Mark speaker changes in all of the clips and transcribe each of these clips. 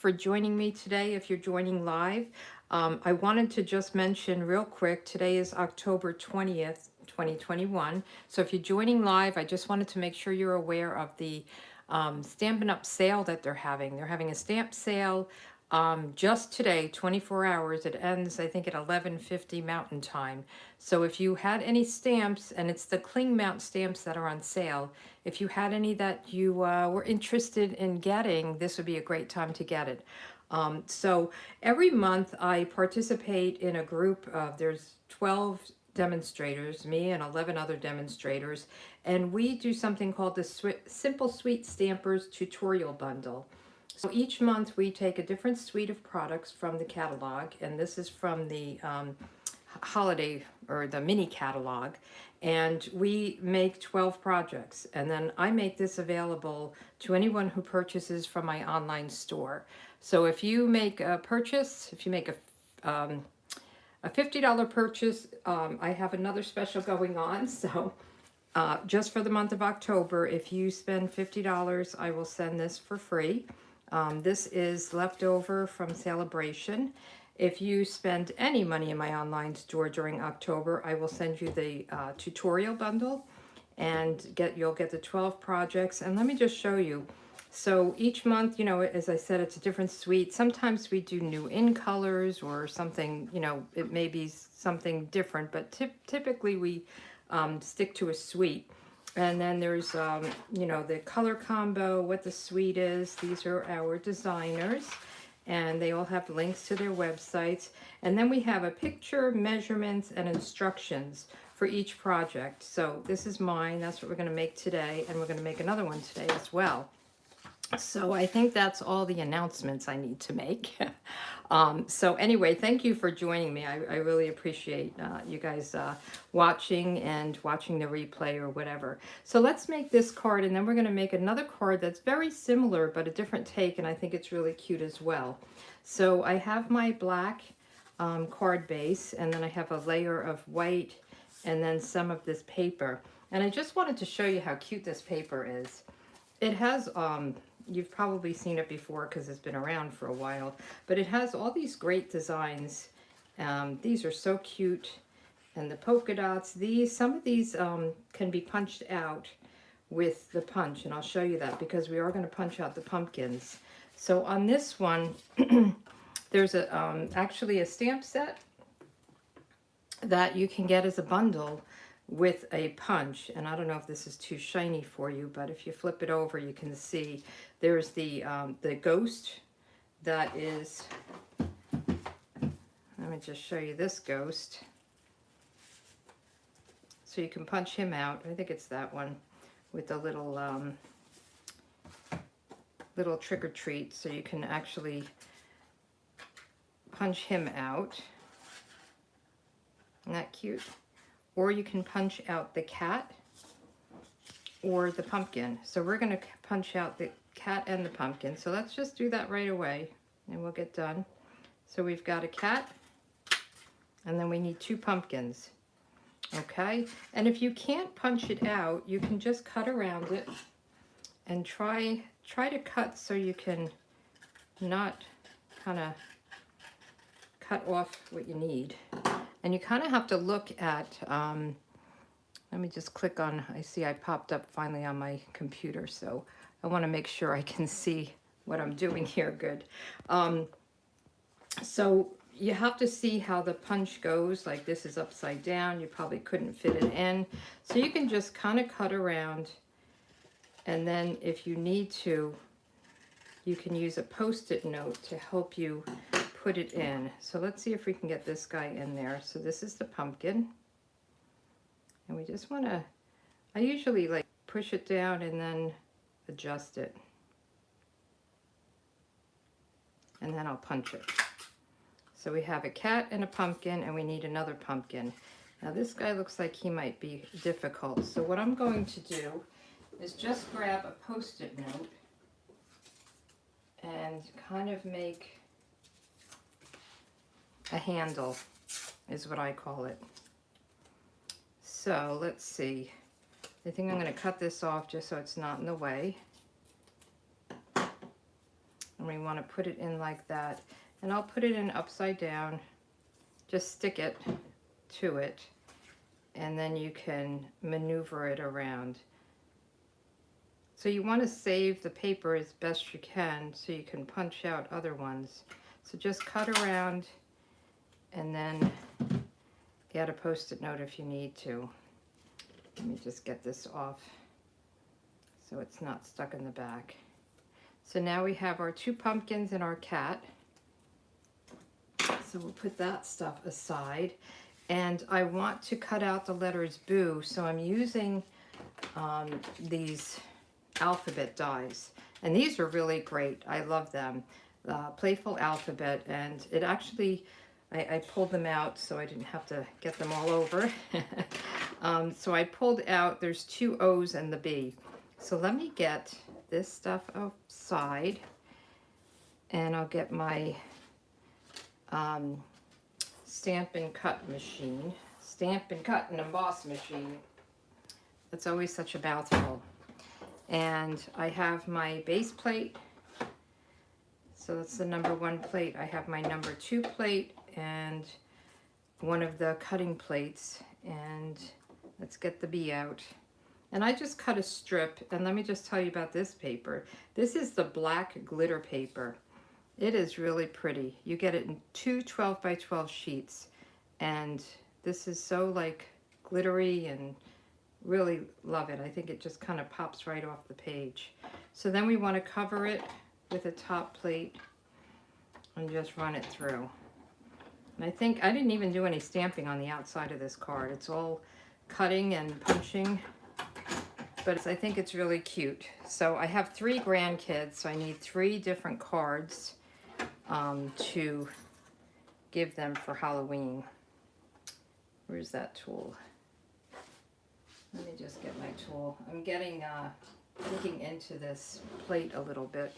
Speaker 1: For joining me today. If you're joining live, I wanted to just mention real quick, today is October 20th, 2021. So if you're joining live, I just wanted to make sure you're aware of the Stampin' Up sale that they're having. They're having a stamp sale just today, 24 hours. It ends, I think, at 11:50 Mountain Time. So if you had any stamps, and it's the cling mount stamps that are on sale, if you had any that you were interested in getting, this would be a great time to get it. So every month I participate in a group of, there's 12 demonstrators, me and 11 other demonstrators, and we do something called the Simple Sweet Stampers Tutorial Bundle. So each month we take a different suite of products from the catalog, and this is from the holiday or the mini catalog, and we make 12 projects, and then I make this available to anyone who purchases from my online store. So if you make a purchase, if you make a $50 purchase, I have another special going on. So just for the month of October, if you spend $50, I will send this for free. This is leftover from Celebration. If you spend any money in my online store during October, I will send you the tutorial bundle, and you'll get the 12 projects. And let me just show you. So each month, you know, as I said, it's a different suite. Sometimes we do new in colors or something, you know, it may be something different, but typically we stick to a suite. And then there's, you know, the color combo, what the suite is. These are our designers, and they all have links to their websites. And then we have a picture, measurements, and instructions for each project. So this is mine. That's what we're going to make today, and we're going to make another one today as well. So I think that's all the announcements I need to make. So anyway, thank you for joining me. I really appreciate you guys watching and watching the replay or whatever. So let's make this card, and then we're going to make another card that's very similar but a different take, and I think it's really cute as well. So I have my black card base, and then I have a layer of white, and then some of this paper. And I just wanted to show you how cute this paper is. It has, you've probably seen it before because it's been around for a while, but it has all these great designs. These are so cute. And the polka dots, some of these can be punched out with the punch, and I'll show you that because we are going to punch out the pumpkins. So on this one, there's actually a stamp set that you can get as a bundle with a punch, and I don't know if this is too shiny for you, but if you flip it over, you can see there's the ghost that is. Let me just show you this ghost. So you can punch him out. I think it's that one with the little little trick or treat. So you can actually punch him out. Isn't that cute? Or you can punch out the cat or the pumpkin. So we're going to punch out the cat and the pumpkin. So let's just do that right away and we'll get done. So we've got a cat, and then we need 2 pumpkins. Okay? And if you can't punch it out, you can just cut around it and try to cut so you can not kind of cut off what you need. And you kind of have to look at, let me just click on, I see I popped up finally on my computer, so I want to make sure I can see what I'm doing here good. So you have to see how the punch goes. Like this is upside down, you probably couldn't fit it in. So you can just kind of cut around, and then if you need to, you can use a Post-it note to help you put it in. So let's see if we can get this guy in there. So this is the pumpkin, and we just want to, I usually like push it down and then adjust it, and then I'll punch it. So we have a cat and a pumpkin, and we need another pumpkin. Now this guy looks like he might be difficult, so what I'm going to do is just grab a Post-it note and kind of make a handle, is what I call it. So let's see. I think I'm going to cut this off just so it's not in the way. And we want to put it in like that. And I'll put it in upside down. Just stick it to it. And then you can maneuver it around. So you want to save the paper as best you can so you can punch out other ones. So just cut around and then add a post-it note if you need to. Let me just get this off so it's not stuck in the back. So now we have our 2 pumpkins and our cat. So we'll put that stuff aside. And I want to cut out the letters boo, so I'm using these alphabet dies. And these are really great. I love them. Playful Alphabet, and it actually, I pulled them out so I didn't have to get them all over. So I pulled out, there's 2 O's and the B. So let me get this stuff outside, and I'll get my Stampin' Cut machine. Stampin' Cut and Emboss machine. It's always such a mouthful. And I have my base plate. So that's the number 1 plate. I have my number 2 plate and one of the cutting plates. And let's get the B out. And I just cut a strip. And let me just tell you about this paper. This is the black glitter paper. It is really pretty. You get it in 2 12 by 12 sheets. And this is so like glittery, and really love it. I think it just kind of pops right off the page. So then we want to cover it with a top plate and just run it through. And I think I didn't even do any stamping on the outside of this card. It's all cutting and punching, but I think it's really cute. So I have 3 grandkids, so I need 3 different cards to give them for Halloween. Where's that tool? Let me just get my tool. I'm getting, looking into this plate a little bit.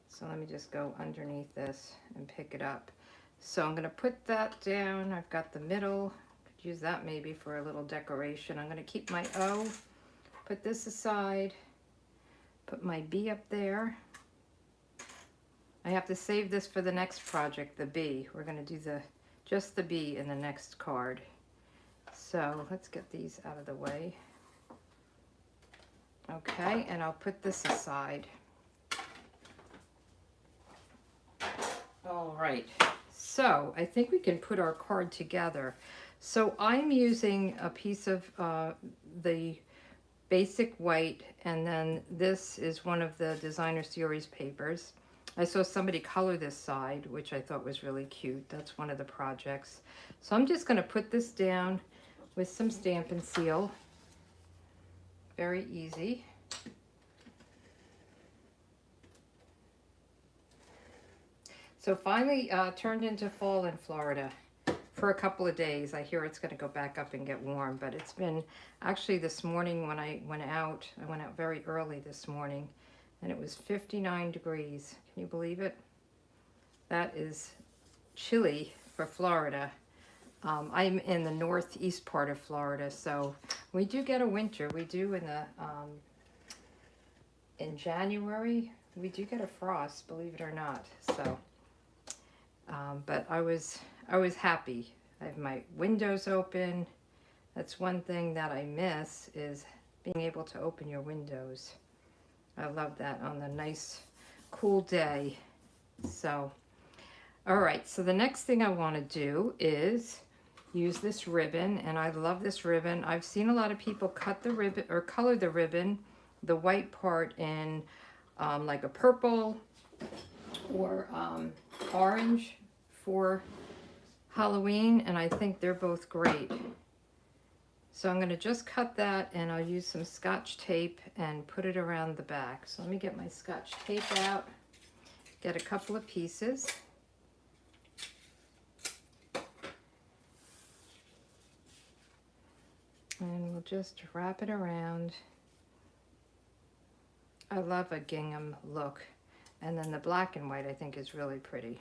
Speaker 1: So let me just go underneath this and pick it up. So I'm going to put that down. I've got the middle. Could use that maybe for a little decoration. I'm going to keep my O, put this aside, put my B up there. I have to save this for the next project, the B. We're going to do just the B in the next card. So let's get these out of the way. Okay, and I'll put this aside. All right, so I think we can put our card together. So I'm using a piece of the basic white, and then this is one of the designer series papers. I saw somebody color this side, which I thought was really cute. That's one of the projects. So I'm just going to put this down with some Stampin' Seal. Very easy. So finally turned into fall in Florida for a couple of days. I hear it's going to go back up and get warm, but it's been actually this morning when I went out very early this morning, and it was 59 degrees. Can you believe it? That is chilly for Florida. I'm in the northeast part of Florida, so we do get a winter. We do in January, we do get a frost, believe it or not. So, but I was happy. I have my windows open. That's one thing that I miss, is being able to open your windows. I love that on the nice, cool day. So, all right, so the next thing I want to do is use this ribbon, and I love this ribbon. I've seen a lot of people cut the ribbon or color the ribbon, the white part, in like a purple or orange for Halloween, and I think they're both great. So I'm going to just cut that, and I'll use some Scotch tape and put it around the back. So let me get my Scotch tape out, get a couple of pieces. And we'll just wrap it around. I love a gingham look. And then the black and white I think is really pretty.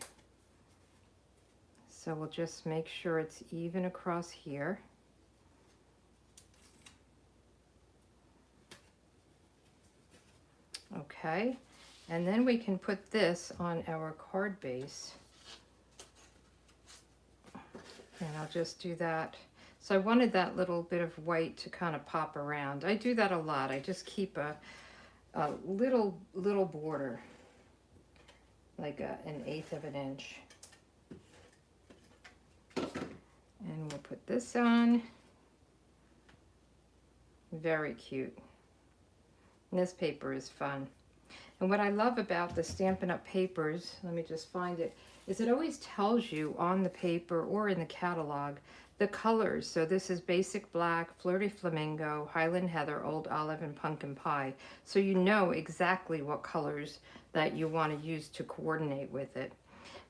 Speaker 1: So we'll just make sure it's even across here. Okay. And then we can put this on our card base. And I'll just do that. So I wanted that little bit of white to kind of pop around. I do that a lot. I just keep a little border, like an eighth of an inch. And we'll put this on. Very cute. And this paper is fun. And what I love about the Stampin' Up! Papers, let me just find it, is it always tells you on the paper or in the catalog the colors. So this is Basic Black, Flirty Flamingo, Highland Heather, Old Olive, and Pumpkin Pie. So you know exactly what colors that you want to use to coordinate with it.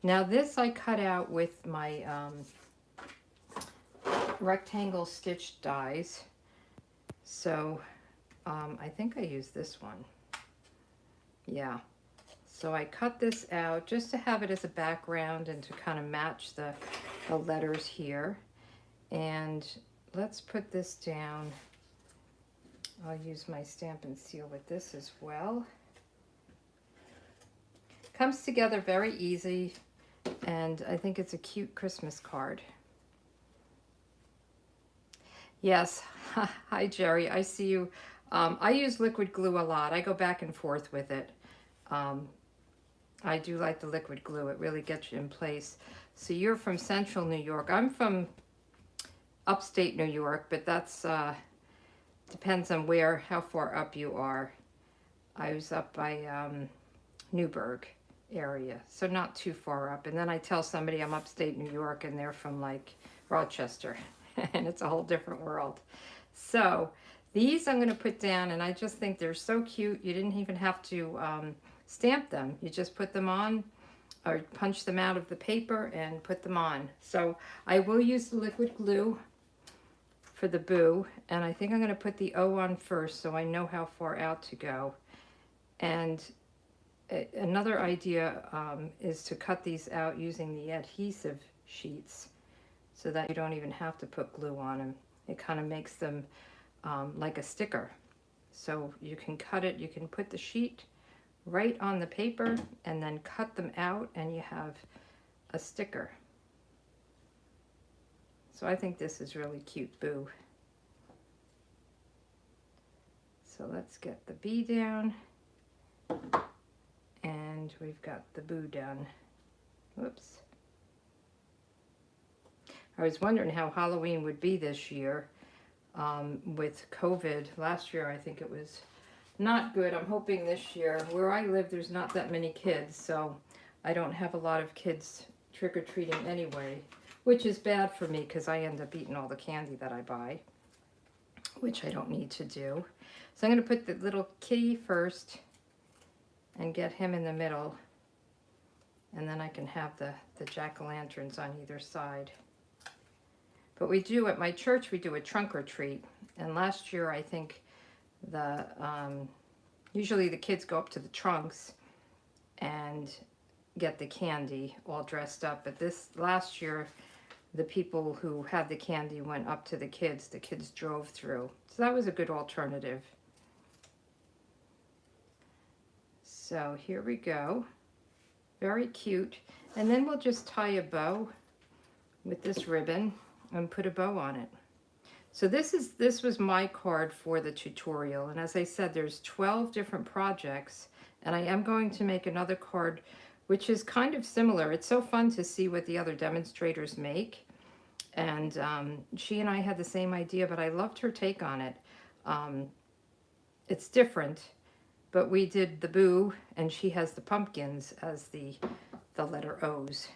Speaker 1: Now this I cut out with my rectangle stitch dies. So I think I used this one. Yeah, so I cut this out just to have it as a background and to kind of match the letters here. And let's put this down. I'll use my Stampin' Seal with this as well. Comes together very easy, and I think it's a cute Christmas card. Yes, hi Jerry, I see you. I use liquid glue a lot. I go back and forth with it. I do like the liquid glue. It really gets you in place. So you're from Central New York. I'm from upstate New York, but that's depends on how far up you are. I was up by Newburgh area, so not too far up. And then I tell somebody I'm upstate New York and they're from like Rochester, and it's a whole different world. So these I'm going to put down, and I just think they're so cute. You didn't even have to stamp them. You just put them on or punch them out of the paper and put them on. So I will use the liquid glue for the boo, and I think I'm going to put the O on first so I know how far out to go. And another idea is to cut these out using the adhesive sheets so that you don't even have to put glue on them. It kind of makes them like a sticker. So you can cut it, you can put the sheet right on the paper and then cut them out and you have a sticker. So I think this is really cute boo. So let's get the bee down, and we've got the boo done. Whoops. I was wondering how Halloween would be this year with COVID. Last year I think it was not good. I'm hoping this year, where I live, there's not that many kids, so I don't have a lot of kids trick-or-treating anyway, which is bad for me because I end up eating all the candy that I buy, which I don't need to do. So I'm going to put the little kitty first and get him in the middle, and then I can have the jack-o'-lanterns on either side. But we do, at my church, we do a trunk or treat, and last year I think usually the kids go up to the trunks and get the candy all dressed up, but last year the people who had the candy went up to the kids drove through, so that was a good alternative. So here we go, very cute. And then we'll just tie a bow with this ribbon and put a bow on it. So this was my card for the tutorial, and as I said, there's 12 different projects, and I am going to make another card which is kind of similar. It's so fun to see what the other demonstrators make, and she and I had the same idea, but I loved her take on it. It's different, but we did the boo, and she has the pumpkins as the letter O's.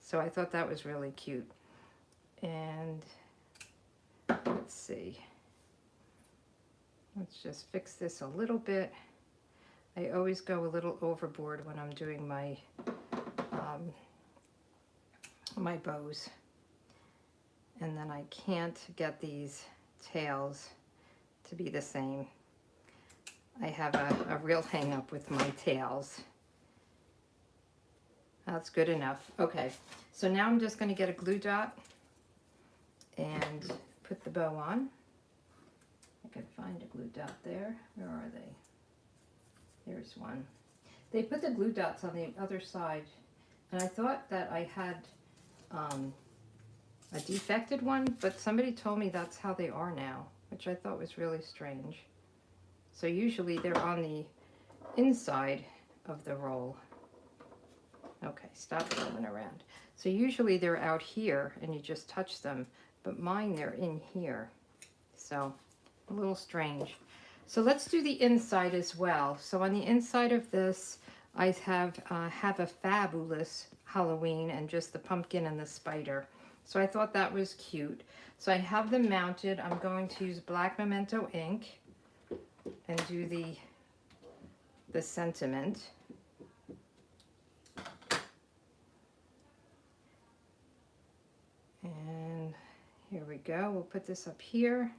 Speaker 1: So I thought that was really cute. And let's see. Let's just fix this a little bit. I always go a little overboard when I'm doing my my bows. And then I can't get these tails to be the same. I have a real hang up with my tails. That's good enough. Okay, so now I'm just going to get a glue dot and put the bow on. I can find a glue dot there. Where are they? There's one. They put the glue dots on the other side, and I thought that I had a defected one, but somebody told me that's how they are now, which I thought was really strange. So usually they're on the inside of the roll. Okay, stop rolling around. So usually they're out here and you just touch them, but mine they're in here. So a little strange. So let's do the inside as well. So on the inside of this, I have a fabulous Halloween and just the pumpkin and the spider. So I thought that was cute. So I have them mounted. I'm going to use black memento ink and do the sentiment. And here we go. We'll put this up here.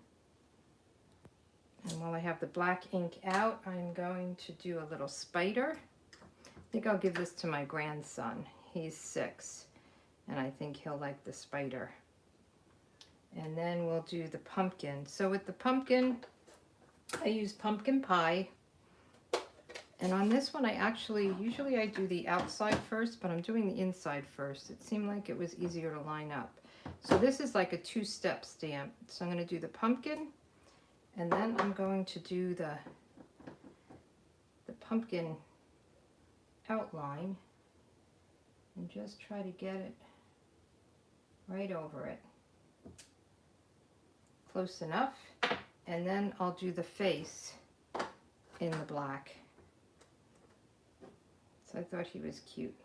Speaker 1: And while I have the black ink out, I'm going to do a little spider. I think I'll give this to my grandson. He's 6, and I think he'll like the spider. And then we'll do the pumpkin. So with the pumpkin, I use pumpkin pie. And on this one, usually I do the outside first, but I'm doing the inside first. It seemed like it was easier to line up. So this is like a 2-step stamp. So I'm going to do the pumpkin, and then I'm going to do the pumpkin outline and just try to get it right over it. Close enough. And then I'll do the face in the black. So I thought he was cute.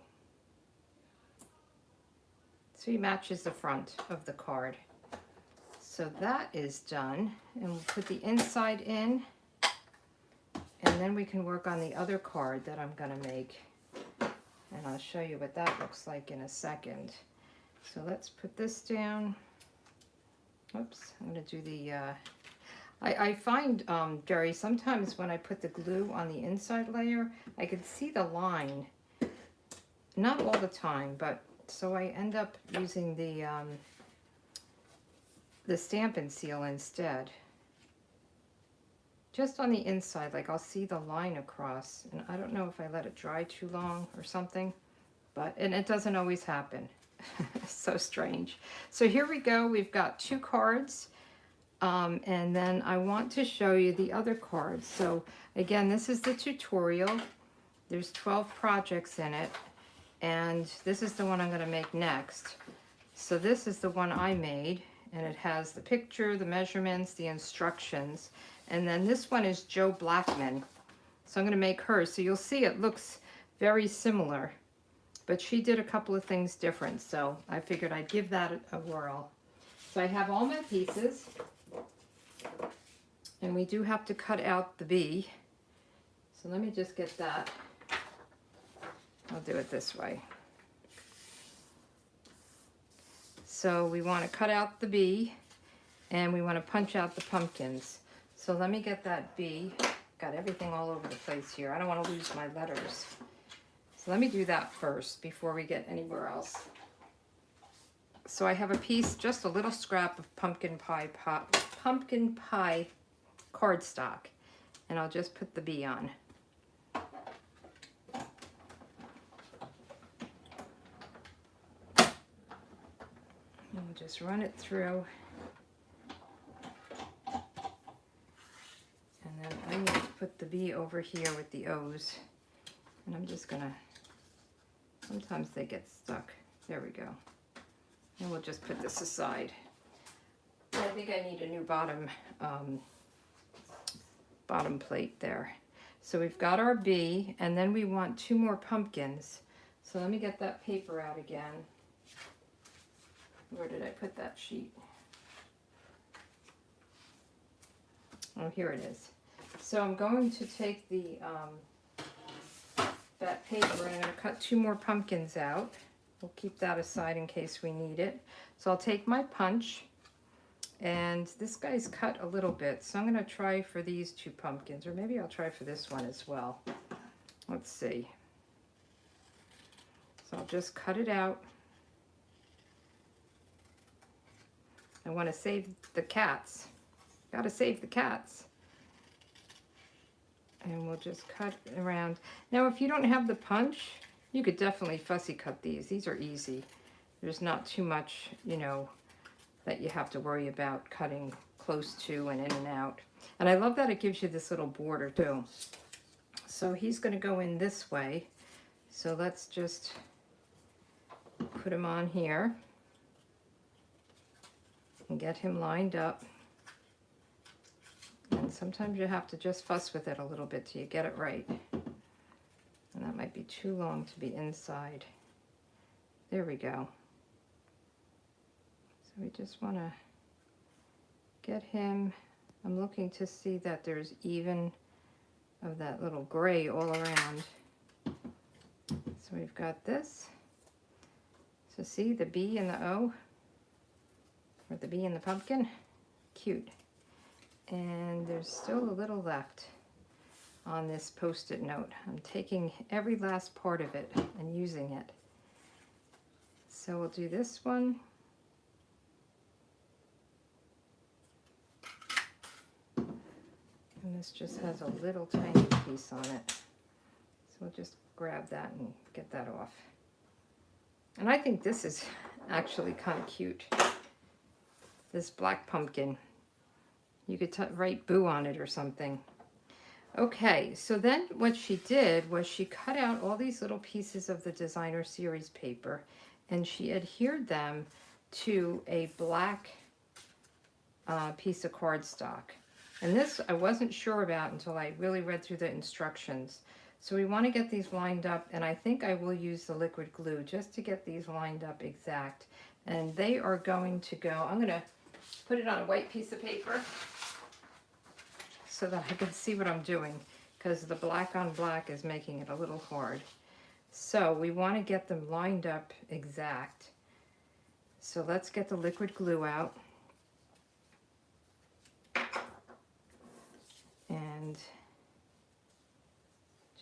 Speaker 1: So he matches the front of the card. So that is done. And we'll put the inside in. And then we can work on the other card that I'm going to make. And I'll show you what that looks like in a second. So let's put this down. Oops, I'm going to do the... I find, Jerry, sometimes when I put the glue on the inside layer, I can see the line. Not all the time, but so I end up using the Stampin' Seal instead. Just on the inside, like I'll see the line across, and I don't know if I let it dry too long or something, and it doesn't always happen. It's so strange. So here we go. We've got 2 cards. And then I want to show you the other cards. So again, this is the tutorial. There's 12 projects in it, and this is the one I'm going to make next. So this is the one I made, and it has the picture, the measurements, the instructions, and then this one is Joe Blackman. So I'm going to make hers. So you'll see it looks very similar, but she did a couple of things different, so I figured I'd give that a whirl. So I have all my pieces. And we do have to cut out the bee. So let me just get that. I'll do it this way. So we want to cut out the bee, and we want to punch out the pumpkins. So let me get that bee. Got everything all over the place here. I don't want to lose my letters. So let me do that first before we get anywhere else. So I have a piece, just a little scrap of pumpkin pie cardstock, and I'll just put the bee on. And we'll just run it through. And then I need to put the bee over here with the O's. And I'm just gonna, sometimes they get stuck. There we go. And we'll just put this aside. I think I need a new bottom plate there. So we've got our bee, and then we want 2 more pumpkins. So let me get that paper out again. Where did I put that sheet? Oh, here it is. So I'm going to take that paper, and I'm going to cut 2 more pumpkins out. We'll keep that aside in case we need it. So I'll take my punch, and this guy's cut a little bit, so I'm going to try for these 2 pumpkins, or maybe I'll try for this one as well. Let's see. So I'll just cut it out. I want to save the cats. Got to save the cats. And we'll just cut around. Now, if you don't have the punch, you could definitely fussy cut these. These are easy. There's not too much, you know, that you have to worry about cutting close to and in and out. And I love that it gives you this little border too. So he's going to go in this way. So let's just put him on here and get him lined up. And sometimes you have to just fuss with it a little bit till you get it right. And that might be too long to be inside. There we go. So we just want to get him. I'm looking to see that there's even of that little gray all around. So we've got this. So see the B and the O, or the B and the pumpkin, cute. And there's still a little left on this Post-it note. I'm taking every last part of it and using it. So we'll do this one. And this just has a little tiny piece on it. So we'll just grab that and get that off. And I think this is actually kind of cute. This black pumpkin. You could write boo on it or something. Okay, so then what she did was she cut out all these little pieces of the designer series paper and she adhered them to a black piece of cardstock. And this I wasn't sure about until I really read through the instructions. So we want to get these lined up, and I think I will use the liquid glue just to get these lined up exact. And they are going to go, I'm going to put it on a white piece of paper so that I can see what I'm doing, because the black on black is making it a little hard. So we want to get them lined up exact. So let's get the liquid glue out. And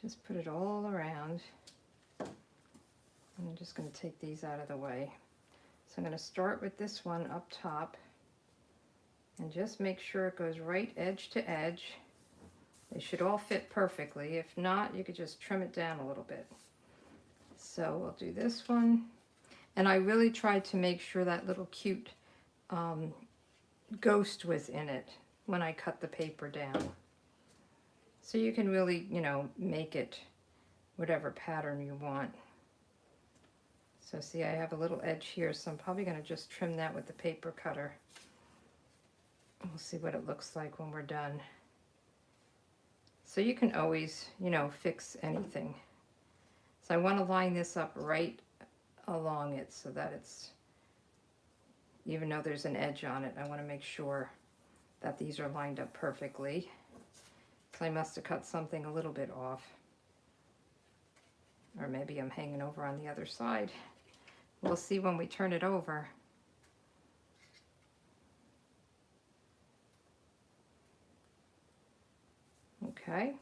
Speaker 1: just put it all around. And I'm just going to take these out of the way. So I'm going to start with this one up top and just make sure it goes right edge to edge. They should all fit perfectly. If not, you could just trim it down a little bit. So we'll do this one. And I really tried to make sure that little cute ghost was in it when I cut the paper down. So you can really, you know, make it whatever pattern you want. So see, I have a little edge here, so I'm probably going to just trim that with the paper cutter. We'll see what it looks like when we're done. So you can always, you know, fix anything. So I want to line this up right along it so that it's, even though there's an edge on it, I want to make sure that these are lined up perfectly. So I must have cut something a little bit off. Or maybe I'm hanging over on the other side. We'll see when we turn it over. Okay,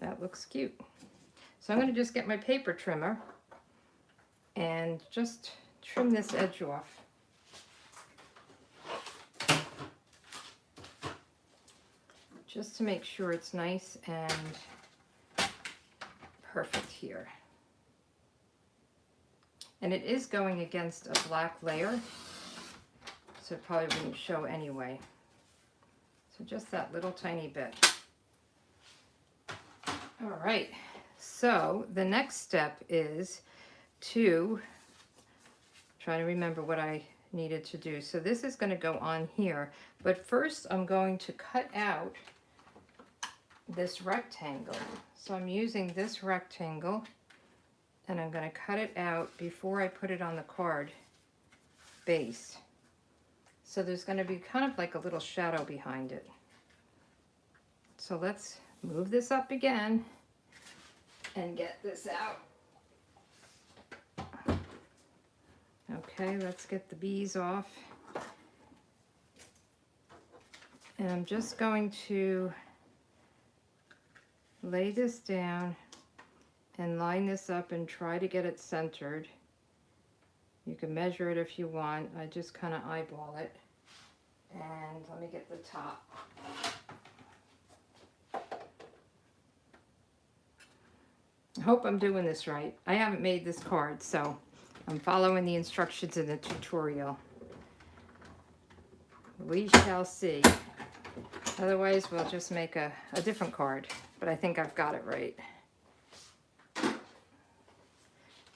Speaker 1: that looks cute. So I'm going to just get my paper trimmer and just trim this edge off. Just to make sure it's nice and perfect here. And it is going against a black layer, so it probably wouldn't show anyway. So just that little tiny bit. All right, so the next step is to try to remember what I needed to do. So this is going to go on here, but first I'm going to cut out this rectangle. So I'm using this rectangle and I'm going to cut it out before I put it on the card base. So there's going to be kind of like a little shadow behind it. So let's move this up again and get this out. Okay, let's get the bees off. And I'm just going to lay this down and line this up and try to get it centered. You can measure it if you want. I just kind of eyeball it. And let me get the top. hope I'm doing this right. I haven't made this card, so I'm following the instructions in the tutorial. We shall see. Otherwise, we'll just make a different card, but I think I've got it right.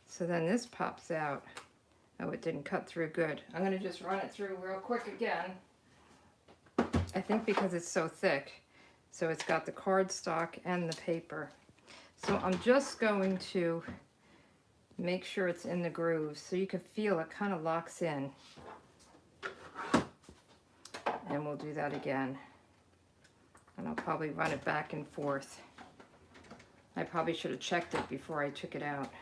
Speaker 1: So then this pops out. Oh, it didn't cut through good. I'm going to just run it through real quick again. I think because it's so thick. So it's got the cardstock and the paper. So I'm just going to make sure it's in the grooves so you can feel it kind of locks in. And we'll do that again. And I'll probably run it back and forth. I probably should have checked it before I took it out.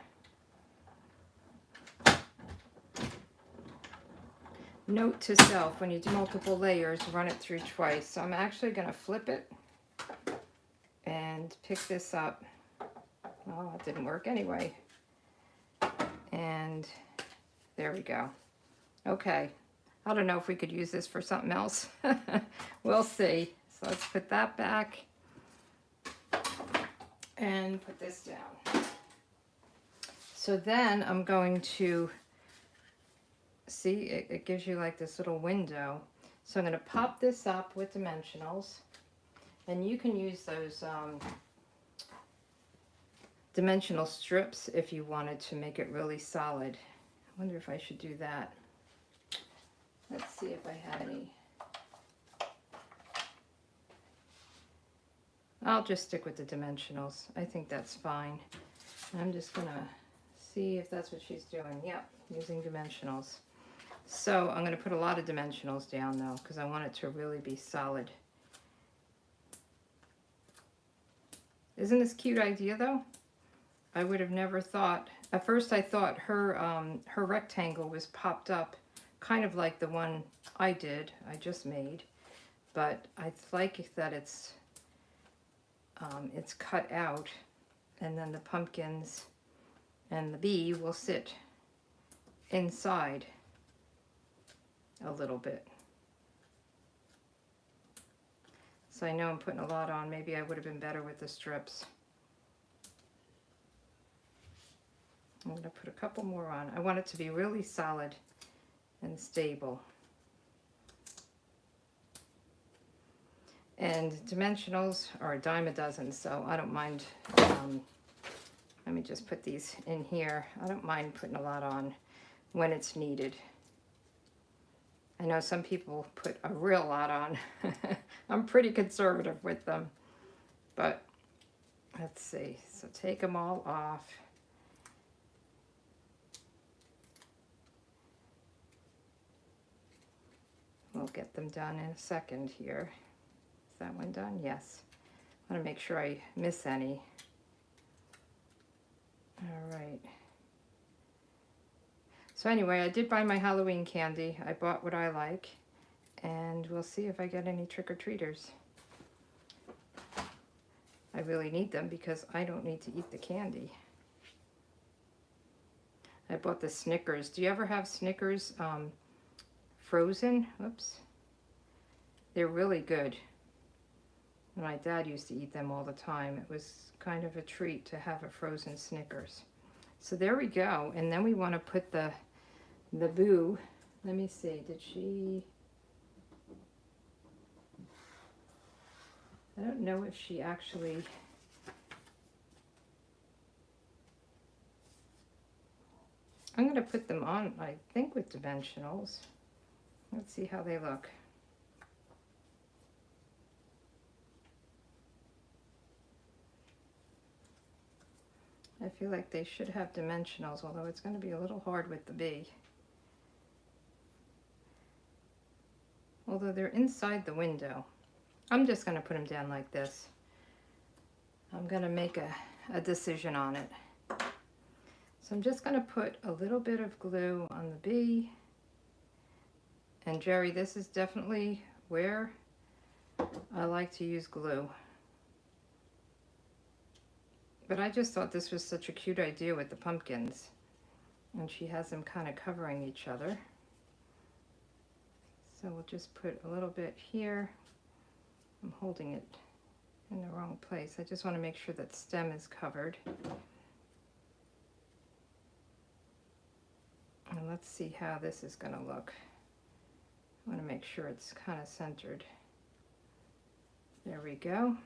Speaker 1: Note to self, when you do multiple layers, run it through twice. So I'm actually going to flip it and pick this up. Oh, it didn't work anyway. And there we go. Okay. I don't know if we could use this for something else. We'll see. So let's put that back and put this down. So then I'm going to see, it gives you like this little window. So I'm going to pop this up with dimensionals, and you can use those dimensional strips if you wanted to make it really solid. I wonder if I should do that. Let's see if I have any. I'll just stick with the dimensionals. I think that's fine. I'm just going to see if that's what she's doing. Yep, using dimensionals. So I'm going to put a lot of dimensionals down though, because I want it to really be solid. Isn't this a cute idea though? I would have never thought. At first I thought her rectangle was popped up, kind of like the one I just made. But I like that it's cut out, and then the pumpkins and the bee will sit inside a little bit. So I know I'm putting a lot on. Maybe I would have been better with the strips. I'm going to put a couple more on. I want it to be really solid and stable. And dimensionals are a dime a dozen, so I don't mind. Let me just put these in here. I don't mind putting a lot on when it's needed. I know some people put a real lot on. I'm pretty conservative with them. But let's see. So take them all off. We'll get them done in a second here. Is that one done? Yes. I want to make sure I miss any. All right. So anyway, I did buy my Halloween candy. I bought what I like, and we'll see if I get any trick-or-treaters. I really need them because I don't need to eat the candy. I bought the Snickers. Do you ever have Snickers frozen? Whoops. They're really good. My dad used to eat them all the time. It was kind of a treat to have a frozen Snickers. So there we go. And then we want to put the boo. Let me see. Did she... I don't know if she actually... I'm going to put them on, I think, with dimensionals. Let's see how they look. I feel like they should have dimensionals, although it's going to be a little hard with the bee. Although they're inside the window. I'm just going to put them down like this. I'm going to make a decision on it. So I'm just going to put a little bit of glue on the bee. And Jerry, this is definitely where I like to use glue. But I just thought this was such a cute idea with the pumpkins. And she has them kind of covering each other. So we'll just put a little bit here. I'm holding it in the wrong place. I just want to make sure that stem is covered. let's see how this is going to look. I want to make sure it's kind of centered. There we go.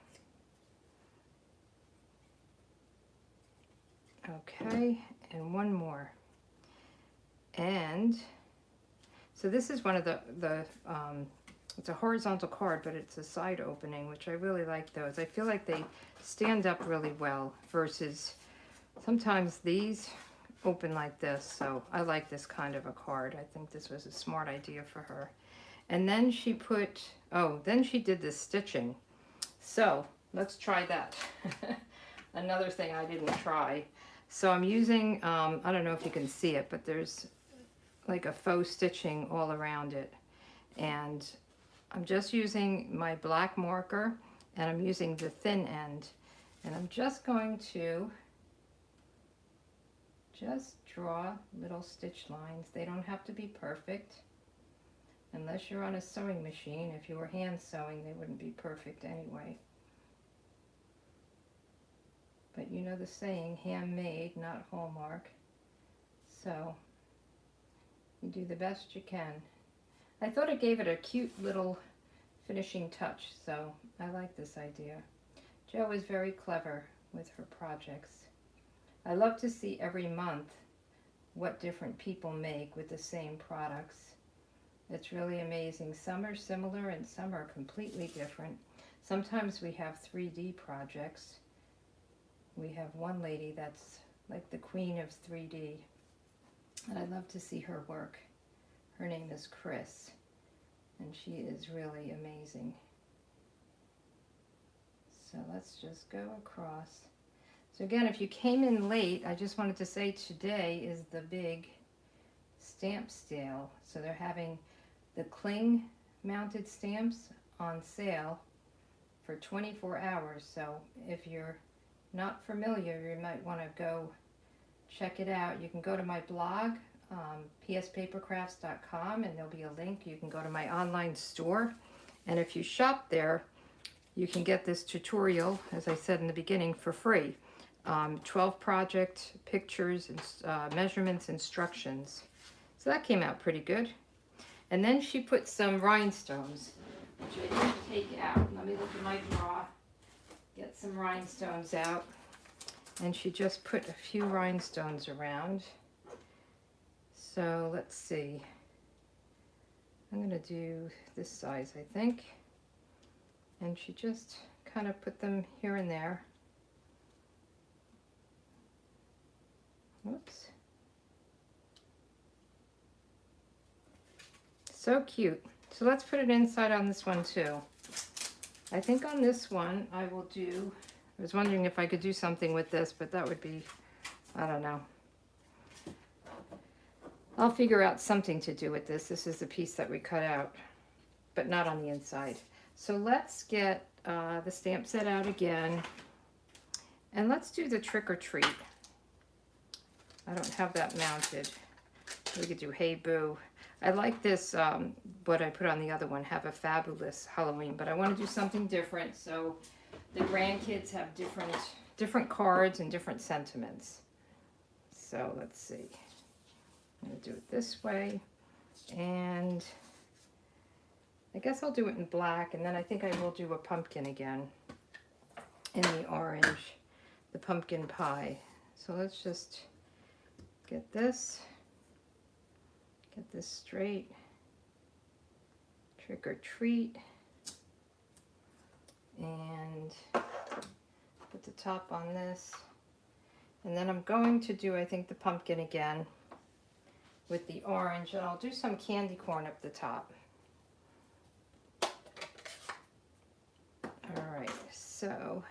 Speaker 1: Okay, and one more. And so this is one of the it's a horizontal card, but it's a side opening, which I really like those. I feel like they stand up really well versus sometimes these open like this. So I like this kind of a card. I think this was a smart idea for her. And then she put, oh, then she did this stitching. So let's try that. Another thing I didn't try. So I'm using, I don't know if you can see it, but there's like a faux stitching all around it. And I'm just using my black marker, and I'm using the thin end. And I'm just going to just draw little stitch lines. They don't have to be perfect. Unless you're on a sewing machine. If you were hand sewing, they wouldn't be perfect anyway. But you know the saying, handmade, not Hallmark. So you do the best you can. I thought it gave it a cute little finishing touch, so I like this idea. Jo is very clever with her projects. I love to see every month what different people make with the same products. It's really amazing. Some are similar and some are completely different. Sometimes we have 3D projects. We have one lady that's like the queen of 3D, and I love to see her work. Her name is Chris, and she is really amazing. So let's just go across. So again, if you came in late, I just wanted to say today is the big stamp sale. So they're having the cling mounted stamps on sale for 24 hours. So if you're not familiar, you might want to go check it out. You can go to my blog, pspapercrafts.com, and there'll be a link. You can go to my online store, and if you shop there, you can get this tutorial, as I said in the beginning, for free. 12 project pictures, and measurements, instructions. So that came out pretty good. And then she put some rhinestones, which I didn't take out. Let me look at my drawer, get some rhinestones out. And she just put a few rhinestones around. So let's see. I'm going to do this size, I think. And she just kind of put them here and there. Whoops. So cute. So let's put it inside on this one too. I think on this one I will do, I was wondering if I could do something with this, but that would be, I don't know. I'll figure out something to do with this. This is the piece that we cut out, but not on the inside. So let's get the stamp set out again, and let's do the trick or treat. I don't have that mounted. We could do Hey Boo. I like this, what I put on the other one, Have a Fabulous Halloween, but I want to do something different, so the grandkids have different cards and different sentiments. So let's see. I'm going to do it this way, and I guess I'll do it in black, and then I think I will do a pumpkin again in the orange, the pumpkin pie. So let's just get this straight. Trick or treat, and put the top on this, and then I'm going to do, I think, the pumpkin again with the orange, and I'll do some candy corn up the top. All right, so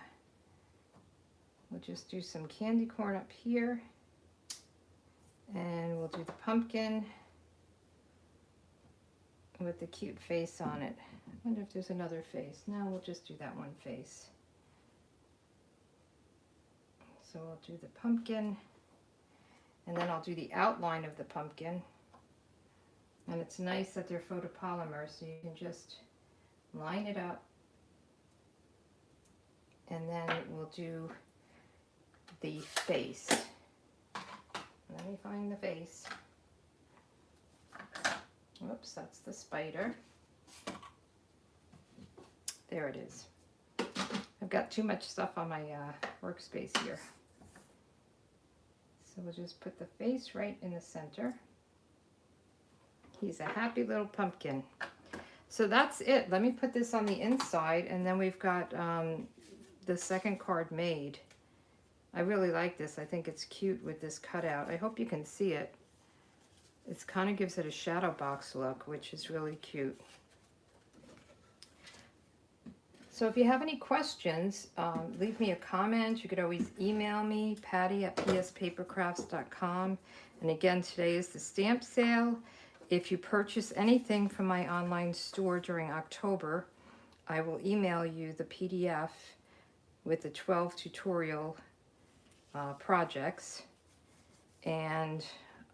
Speaker 1: we'll just do some candy corn up here, and we'll do the pumpkin with the cute face on it. I wonder if there's another face. No, we'll just do that one face. So I'll do the pumpkin, and then I'll do the outline of the pumpkin. And it's nice that they're photopolymer, so you can just line it up, and then we'll do the face. Let me find the face. Whoops, that's the spider. There it is. I've got too much stuff on my workspace here. So we'll just put the face right in the center. He's a happy little pumpkin. So that's it. Let me put this on the inside, and then we've got the second card made. I really like this. I think it's cute with this cutout. I hope you can see it. It kind of gives it a shadow box look, which is really cute. So if you have any questions, leave me a comment. You could always email me, patty@pspapercrafts.com. And again, today is the stamp sale. If you purchase anything from my online store during October, I will email you the PDF with the 12 tutorial projects. And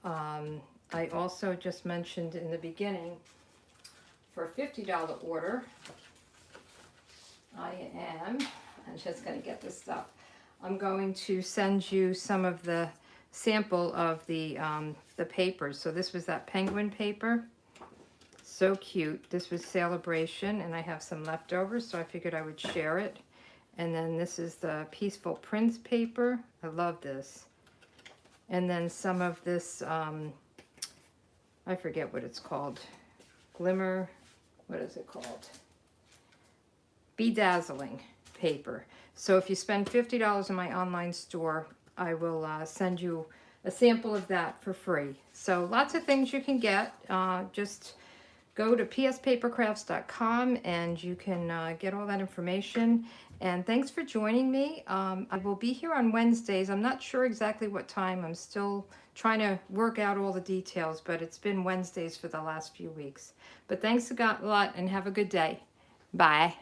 Speaker 1: I also just mentioned in the beginning, for a $50 order, I'm just going to get this stuff. I'm going to send you some of the sample of the papers. So this was that penguin paper. So cute. This was Celebration, and I have some leftovers, so I figured I would share it. And then this is the Peaceful Prince paper. I love this. And then some of this, I forget what it's called. Glimmer, what is it called? Bedazzling paper. So if you spend $50 in my online store, I will send you a sample of that for free. So lots of things you can get. Just go to pspapercrafts.com and you can get all that information. And thanks for joining me. I will be here on Wednesdays. I'm not sure exactly what time. I'm still trying to work out all the details, but it's been Wednesdays for the last few weeks. But thanks a lot and have a good day. Bye.